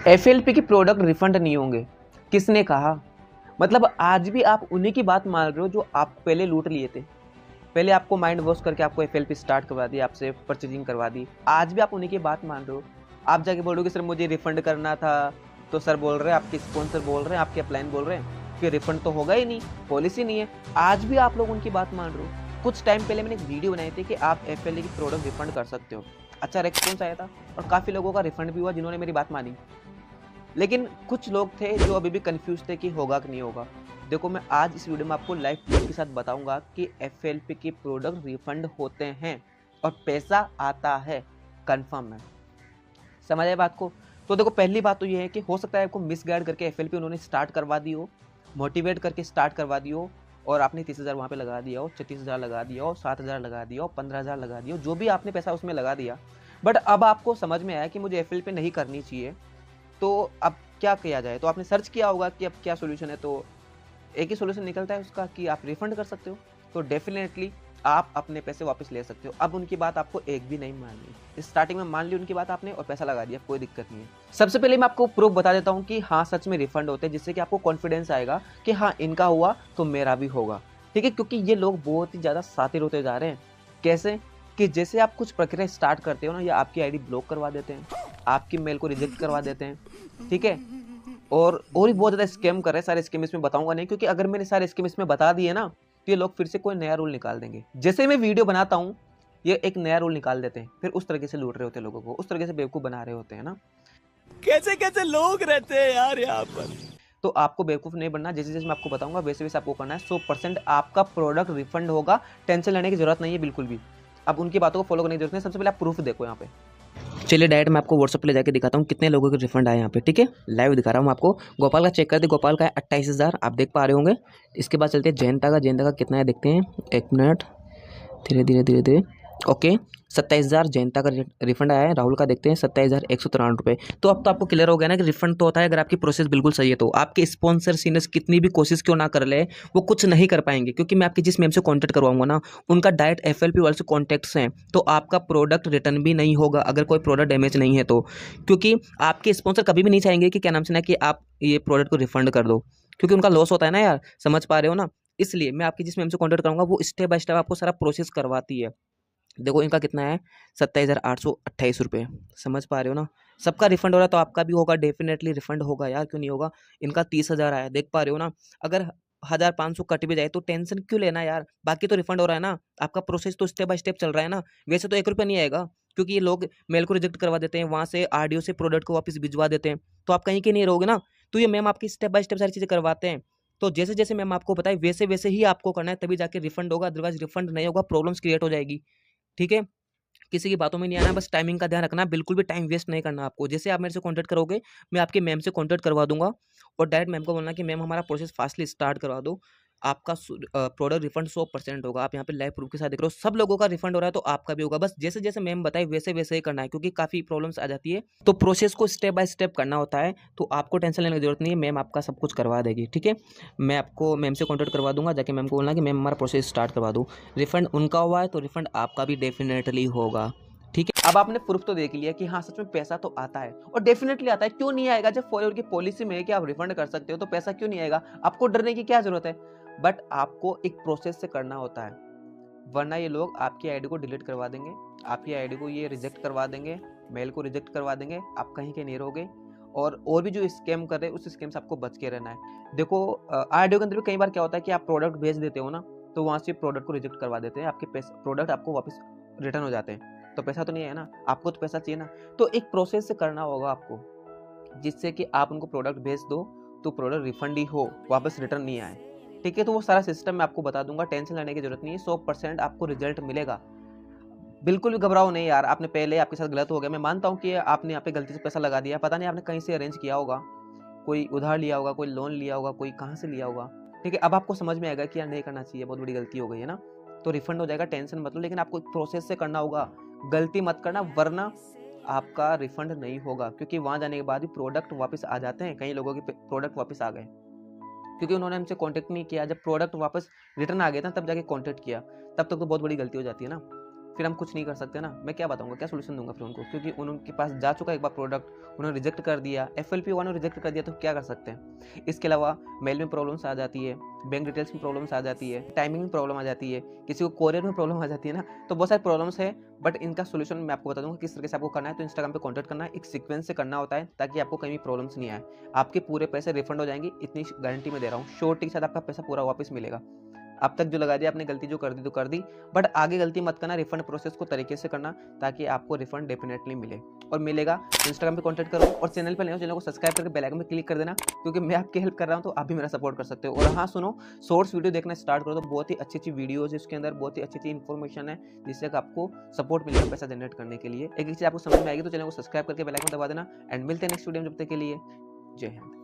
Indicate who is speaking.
Speaker 1: FLP के product refund नहीं होंगे, किसने कहा? मतलब आज भी आप उन्हीं की बात मान रहे हो जो आप पहले लूट लिए थे। पहले आपको माइंड वॉश करके आपको एफएलपी स्टार्ट करवा दी, आपसे परचेजिंग करवा दी। आज भी आप उन्हीं की बात मान रहे हो। आप जाके बोलोगे सर मुझे रिफंड करना था, तो सर बोल रहे हैं, आपके स्पॉन्सर बोल रहे हैं, आपके अपलाइन बोल रहे हैं कि रिफंड तो होगा ही नहीं, पॉलिसी नहीं है। आज भी आप लोग उनकी बात मान रहे हो। कुछ टाइम पहले मैंने एक वीडियो बनाई थी कि आप एफएलए की प्रोडक्ट रिफंड कर सकते हो। अच्छा रेस्पॉन्स आया था और काफ़ी लोगों का रिफंड भी हुआ जिन्होंने मेरी बात मानी। लेकिन कुछ लोग थे जो अभी भी कंफ्यूज थे कि होगा कि नहीं होगा। देखो मैं आज इस वीडियो में आपको लाइव प्रूफ के साथ बताऊंगा कि एफएलपी के प्रोडक्ट रिफंड होते हैं और पैसा आता है, कंफर्म है। समझ आए बात को? तो देखो पहली बात तो ये है कि हो सकता है आपको मिसगाइड करके एफएलपी उन्होंने स्टार्ट करवा दी हो, मोटिवेट करके स्टार्ट करवा दी हो और आपने 30,000 वहाँ पे लगा दिया हो, 36,000 लगा दिया हो, 7,000 लगा दिया हो, 15,000 लगा दिया हो, जो भी आपने पैसा उसमें लगा दिया। बट अब आपको समझ में आया कि मुझे एफएलपी नहीं करनी चाहिए, तो अब क्या किया जाए? तो आपने सर्च किया होगा कि अब क्या सॉल्यूशन है, तो एक ही सॉल्यूशन निकलता है उसका कि आप रिफंड कर सकते हो। तो डेफिनेटली आप अपने पैसे वापस ले सकते हो। अब उनकी बात आपको एक भी नहीं माननी। स्टार्टिंग में मान ली उनकी बात आपने और पैसा लगा दिया, कोई दिक्कत नहीं है। सबसे पहले मैं आपको प्रूफ बता देता हूँ कि हाँ सच में रिफंड होते हैं, जिससे कि आपको कॉन्फिडेंस आएगा कि हाँ इनका हुआ तो मेरा भी होगा। ठीक है, क्योंकि ये लोग बहुत ही ज़्यादा शातिर होते जा रहे हैं। कैसे? कि जैसे आप कुछ प्रक्रिया स्टार्ट करते हो ना, या आपकी आईडी ब्लॉक करवा देते हैं, आपकी मेल को रिजेक्ट करवा देते हैं। ठीक है, और भी बहुत ज़्यादा स्कैम कर रहे हैं। सारे स्कैम इसमें बताऊंगा नहीं, क्योंकि अगर मैंने सारे स्कैम इसमें बता दिए ना तो ये लोग फिर से कोई नया रूल निकाल देंगे। जैसे मैं वीडियो बनाता हूँ ये एक नया रूल निकाल देते हैं, फिर उस तरीके से लूट रहे होते हैं लोगों को, उस तरीके से बेवकूफ़ बना रहे होते हैं ना।
Speaker 2: कैसे कैसे लोग रहते हैं यार यहाँ पर।
Speaker 1: तो आपको बेवकूफ़ नहीं बनना, जैसे जैसे मैं आपको बताऊंगा वैसे वैसे आपको करना है। 100% आपका प्रोडक्ट रिफंड होगा, टेंशन लेने की जरूरत नहीं है बिल्कुल भी। अब उनकी बातों को फॉलो करने की जरूरत नहीं। सबसे पहले आप प्रूफ देखो यहाँ पे। चलिए डायरेक्ट मैं आपको व्हाट्सएप पे ले जाके दिखाता हूँ कितने लोगों के रिफंड आए यहाँ पे। ठीक है, लाइव दिखा रहा हूँ आपको। गोपाल का चेक कर दे, गोपाल का है 28,000, आप देख पा रहे होंगे। इसके बाद चलते हैं जयंता का। जयंता का कितना है देखते हैं, एक मिनट, धीरे धीरे धीरे धीरे। ओके, 27,000 जयंता का रिफंड आया है। राहुल का देखते हैं 27,193 रुपये। तो अब तो आपको क्लियर हो गया ना कि रिफंड तो होता है अगर आपकी प्रोसेस बिल्कुल सही है। तो आपके स्पॉन्सर सीनियर्स कितनी भी कोशिश क्यों ना कर ले, वो कुछ नहीं कर पाएंगे, क्योंकि मैं आपके जिस मैम से कॉन्टैक्ट करवाऊंगा ना उनका डायरेक्ट एफएलपी वाले से कॉन्टैक्ट्स हैं। तो आपका प्रोडक्ट रिटर्न भी नहीं होगा अगर कोई प्रोडक्ट डैमेज नहीं है तो, क्योंकि आपके स्पॉन्सर कभी भी नहीं चाहेंगे कि क्या नाम से ना कि आप ये प्रोडक्ट को रिफंड कर दो, क्योंकि उनका लॉस होता है ना यार। समझ पा रहे हो ना? इसलिए मैं आपकी जिस मैम से कॉन्टैक्ट करूंगा वो स्टेप बाय स्टेप आपको सारा प्रोसेस करवाती है। देखो इनका कितना है, 27,828 रुपये। समझ पा रहे हो ना? सबका रिफंड हो रहा है तो आपका भी होगा, डेफिनेटली रिफंड होगा यार, क्यों नहीं होगा। इनका 30,000 आया, देख पा रहे हो ना? अगर 1,500 कट भी जाए तो टेंशन क्यों लेना यार, बाकी तो रिफंड हो रहा है ना। आपका प्रोसेस तो स्टेप बाय स्टेप चल रहा है ना। वैसे तो 1 रुपया नहीं आएगा, क्योंकि ये लोग मेल को रिजेक्ट करवा देते हैं, वहाँ से आरडीओ से प्रोडक्ट को वापस भिजवा देते हैं, तो आप कहीं के नहीं रहोगे ना। तो ये मैम आपकी स्टेप बाय स्टेप सारी चीज़ें करवाते हैं। तो जैसे जैसे मैम आपको बताए वैसे वैसे ही आपको करना है, तभी जाके रिफंड होगा, अदरवाइज रिफंड नहीं होगा, प्रॉब्लम्स क्रिएट हो जाएगी। ठीक है, किसी की बातों में नहीं आना, बस टाइमिंग का ध्यान रखना, बिल्कुल भी टाइम वेस्ट नहीं करना आपको। जैसे आप मेरे से कॉन्टैक्ट करोगे मैं आपके मैम से कॉन्टैक्ट करवा दूंगा और डायरेक्ट मैम को बोलना कि मैम हमारा प्रोसेस फास्टली स्टार्ट करवा दो, आपका प्रोडक्ट रिफंड 100% होगा। आप यहाँ पे लाइव प्रूफ के साथ देख रहे हो, सब लोगों का रिफंड हो रहा है तो आपका भी होगा। बस जैसे जैसे मैम बताए वैसे वैसे ही करना है, क्योंकि काफ़ी प्रॉब्लम्स आ जाती है, तो प्रोसेस को स्टेप बाय स्टेप करना होता है। तो आपको टेंशन लेने की जरूरत नहीं है, मैम आपका सब कुछ करवा देगी। ठीक है, मैं आपको मैम से कॉन्टैक्ट करवा दूंगा, जाके मैम को बोलना कि मैम हमारा प्रोसेस स्टार्ट करवा दो। रिफंड उनका हुआ है तो रिफंड आपका भी डेफिनेटली होगा। ठीक है, अब आपने प्रूफ तो देख लिया कि हाँ सच में पैसा तो आता है, और डेफिनेटली आता है। क्यों नहीं आएगा? जब फॉरएवर की पॉलिसी में है कि आप रिफंड कर सकते हो तो पैसा क्यों नहीं आएगा? आपको डरने की क्या जरूरत है? बट आपको एक प्रोसेस से करना होता है, वरना ये लोग आपकी आईडी को डिलीट करवा देंगे, आपकी आईडी को ये रिजेक्ट करवा देंगे, मेल को रिजेक्ट करवा देंगे, आप कहीं के नहीं रहोगे। और भी जो स्कैम कर रहे हैं उस स्कैम से आपको बच के रहना है। देखो आईडी के अंदर भी कई बार क्या होता है कि आप प्रोडक्ट भेज देते हो ना, तो वहाँ से प्रोडक्ट को रिजेक्ट करवा देते हैं, आपके पैसे प्रोडक्ट आपको वापस रिटर्न हो जाते हैं, तो पैसा तो नहीं है ना, आपको तो पैसा चाहिए ना। तो एक प्रोसेस से करना होगा आपको, जिससे कि आप उनको प्रोडक्ट भेज दो तो प्रोडक्ट रिफंड ही हो, वापस रिटर्न नहीं आए। ठीक है, तो वो सारा सिस्टम मैं आपको बता दूंगा, टेंशन लेने की जरूरत नहीं है। 100% आपको रिजल्ट मिलेगा, बिल्कुल भी घबराओ नहीं यार। आपने पहले आपके साथ गलत हो गया, मैं मानता हूँ कि आपने यहाँ पे गलती से पैसा लगा दिया, पता नहीं आपने कहीं से अरेंज किया होगा, कोई उधार लिया होगा, कोई लोन लिया होगा, कोई कहाँ से लिया होगा। ठीक है, अब आपको समझ में आएगा कि यार नहीं करना चाहिए, बहुत बड़ी गलती हो गई है ना, तो रिफंड हो जाएगा, टेंशन मत लो। लेकिन आपको प्रोसेस से करना होगा, गलती मत करना, वरना आपका रिफंड नहीं होगा। क्योंकि वहाँ जाने के बाद भी प्रोडक्ट वापस आ जाते हैं, कई लोगों के प्रोडक्ट वापस आ गए, क्योंकि उन्होंने हमसे कांटेक्ट नहीं किया। जब प्रोडक्ट वापस रिटर्न आ गया था तब जाके कांटेक्ट किया, तब तक तो बहुत बड़ी गलती हो जाती है ना। फिर हम कुछ नहीं कर सकते ना। मैं क्या बताऊंगा, क्या सोल्यूशन दूंगा फिर उनको, क्योंकि उनके पास जा चुका एक बार प्रोडक्ट, उन्होंने रिजेक्ट कर दिया, FLP वालों ने रिजेक्ट कर दिया, तो क्या कर सकते हैं। इसके अलावा मेल में प्रॉब्लम्स आ जाती है, बैंक डिटेल्स में प्रॉब्लम्स आ जाती है, टाइमिंग में प्रॉब्लम आ जाती है, किसी को कोरियर में प्रॉब्लम आ जाती है ना। तो बहुत सारी प्रॉब्लम्स है, बट इनका सोल्यूशन मैं आपको बता दूंगा किस तरीके से आपको करना है। तो इंस्टाग्राम पे कॉन्टैक्ट करना है, एक सीक्वेंस से करना होता है ताकि आपको कहीं भी प्रॉब्लम्स नहीं आए। आपके पूरे पैसे रिफंड हो जाएंगे, इतनी गारंटी मैं दे रहा हूँ। श्योरिटी के साथ आपका पैसा पूरा वापस मिलेगा। अब तक जो लगा दिया आपने, गलती जो कर दी तो कर दी, बट आगे गलती मत करना। रिफंड प्रोसेस को तरीके से करना ताकि आपको रिफंड डेफिनेटली मिले, और मिलेगा। इंस्टाग्राम पे कांटेक्ट करो, और चैनल पर नए हो चैनल को सब्सक्राइब करके बेल आइकन पे क्लिक कर देना, क्योंकि मैं आपकी हेल्प कर रहा हूँ तो आप भी मेरा सपोर्ट कर सकते हो। और हाँ सुनो, शॉर्ट्स वीडियो देखना स्टार्ट करो, तो बहुत ही अच्छी वीडियोज है इसके अंदर, बहुत ही अच्छी इन्फॉर्मेशन है जिससे आपको सपोर्ट मिलेगा पैसा जनरेट करने के लिए। एक चीज आपको समझ में आएगी तो चैनल को सब्सक्राइब करके बेल आइकन दबा देना। एंड मिलते हैं नेक्स्ट वीडियो में, जब तक के लिए जय हिंद।